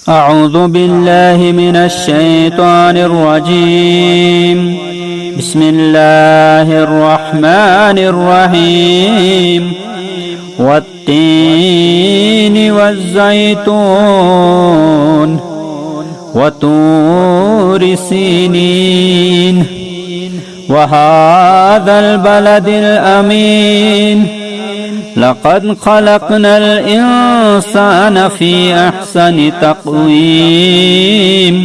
अऊज़ु बिल्लाहि मिनश शैतानिर रजीम। बिस्मिल्लाहिर रहमानिर रहीम। वत्तीनि वज़्ज़ैतून वतूरि सीनीन वहाज़ल बलदिल अमीन। लक़द ख़लक़नल इंसान फ़ी अहसनि तक़वीम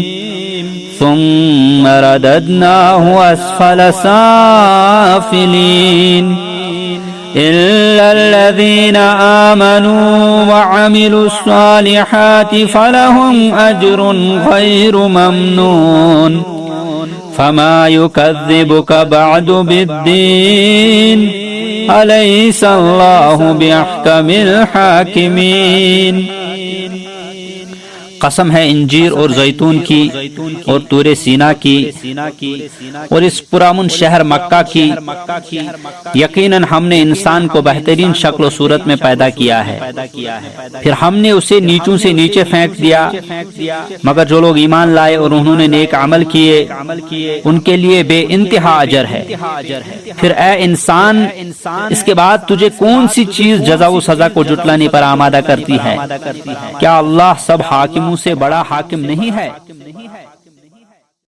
सुम्मा रददनाहु अस्फ़ल साफ़िलीन। इल्लल्लज़ीना आमनू वअमिलुस्सालिहाति फ़लहुम अज्रुन ग़ैरु ममनून। फ़मा युकज़्ज़िबुका बअदु बिद्दीन। अलैहिस्सलाहु बिअहकमिल हाकिमीन। कसम है इंजीर और जैतून की और तूरे सीना की और इस पुरामुन शहर मक्का की। यकीनन हमने इंसान को बेहतरीन शक्ल और सूरत में पैदा किया है, फिर हमने उसे नीचों से नीचे फेंक दिया। मगर जो लोग ईमान लाए और उन्होंने नेक अमल किए उनके लिए बेइंतहा अजर है। फिर ए इंसान, इसके बाद तुझे कौन सी चीज जज़ा व सजा को जुटलाने पर आमादा करती है? क्या अल्लाह सब हाकिमों से बड़ा हाकिम नहीं है?